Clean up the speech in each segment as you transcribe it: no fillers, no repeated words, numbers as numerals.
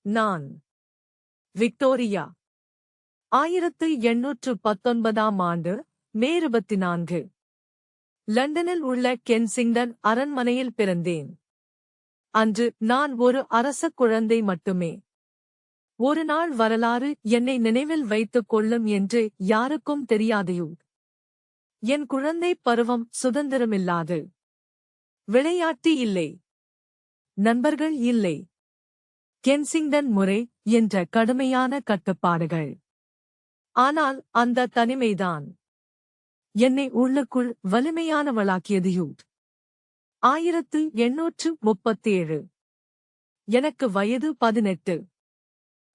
நான் விக்டோரியா 1819ஆம் ஆண்டு மே 24 லண்டனில் உள்ள கென்சிங்டன் அரண்மனையில் பிறந்தேன். அன்று நான் ஒரு அரச குழந்தை மட்டுமே. ஒரு நாள் வரலாறு என்னை நினைவில் வைத்துக் கொள்ளும் என்று யாருக்கும் தெரியாதையோ. என் குழந்தை பருவம் சுதந்திரமில்லாது. விளையாட்டு இல்லை. நண்பர்கள் இல்லை. கென்சிங்டன் முறை என்ற கடுமையான கட்டுப்பாடுகள். ஆனால் அந்த தனிமைதான் என்னை உள்ளுக்குள் வலிமையானவளாக்கியது. 1837 எனக்கு வயது 18.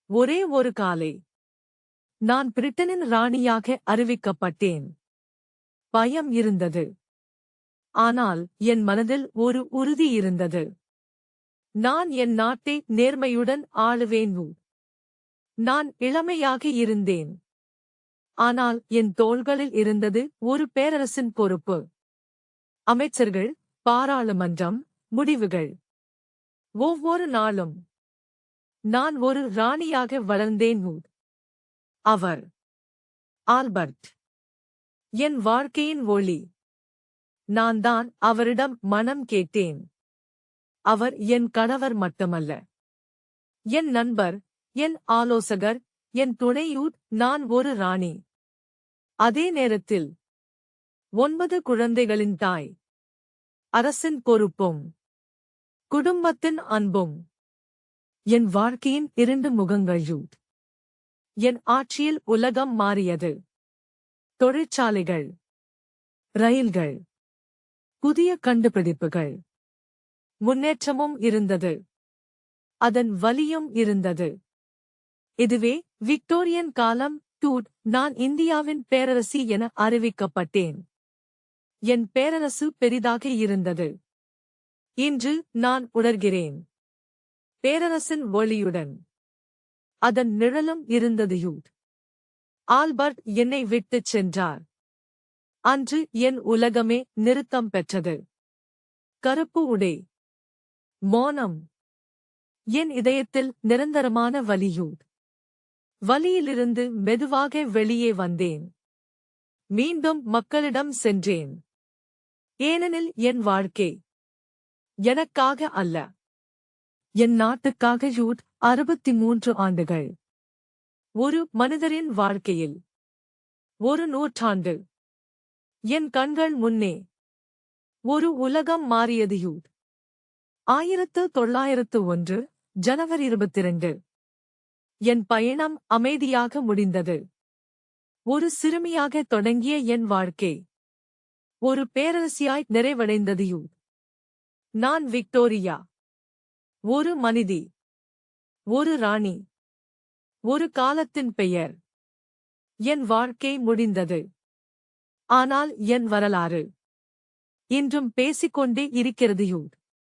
ஒரே ஒரு காலை நான் பிரிட்டனின் ராணியாக அறிவிக்கப்பட்டேன். பயம் இருந்தது. ஆனால் என் மனதில் ஒரு உறுதி இருந்தது. நான் என் நாட்டை நேர்மையுடன் ஆளுவேன். நான் இளமையாக இருந்தேன். ஆனால் என் தோள்களில் இருந்தது ஒரு பேரரசின் பொறுப்பு. அமைச்சர்கள், பாராளுமன்றம், முடிவுகள். ஒவ்வொரு நாளும் நான் ஒரு ராணியாக வளர்ந்தேன். அவர் ஆல்பர்ட் என் வாழ்க்கையின் ஒளி. நான் தான் அவரிடம் மனம் கேட்டேன். அவர் என் கணவர் மட்டுமல்ல, என் நண்பர், என் ஆலோசகர், என் துணையூர். நான் ஒரு ராணி. அதே நேரத்தில் 9 குழந்தைகளின் தாய். அரசின் பொறுப்பும் குடும்பத்தின் அன்பும். என் வாழ்க்கையின் 2 முகங்கள். என் ஆட்சியில் உலகம் மாறியது. தொழிற்சாலைகள், ரயில்கள், புதிய கண்டுபிடிப்புகள். முன்னேற்றமும் இருந்தது. அதன் வலியும் இருந்தது. இதுவே விக்டோரியன் காலம். நான் இந்தியாவின் பேரரசி என அறிவிக்கப்பட்டேன். என் பேரரசு பெரிதாக இருந்தது. இன்று நான் உணர்கிறேன். பேரரசின் ஒளியுடன் அதன் நிழலும் இருந்தது. ஆல்பர்ட் என்னை விட்டுச் சென்றார். அன்று என் உலகமே நிறுத்தம் பெற்றது. கருப்பு உடை, மௌனம். என் இதயத்தில் நிரந்தரமான வலியூ. வலியிலிருந்து மெதுவாக வெளியே வந்தேன். மீண்டும் மக்களிடம் சென்றேன். ஏனெனில் என் வாழ்க்கை எனக்காக அல்ல, என் நாட்டுக்காக. 63 ஆண்டுகள். ஒரு மனிதரின் வாழ்க்கையில் ஒரு நூற்றாண்டு. என் கண்கள் முன்னே ஒரு உலகம் மாறியது. 1901 ஜனவரி 22. என் பயணம் அமைதியாக முடிந்தது. ஒரு சிறுமியாக தொடங்கிய என் வாழ்க்கை ஒரு பேரரசியாய் நிறைவடைந்தது. நான் விக்டோரியா. ஒரு மனிதி. ஒரு ராணி. ஒரு காலத்தின் பெயர். என் வாழ்க்கை முடிந்தது. ஆனால் என் வரலாறு இன்றும் பேசிக்கொண்டே இருக்கிறது.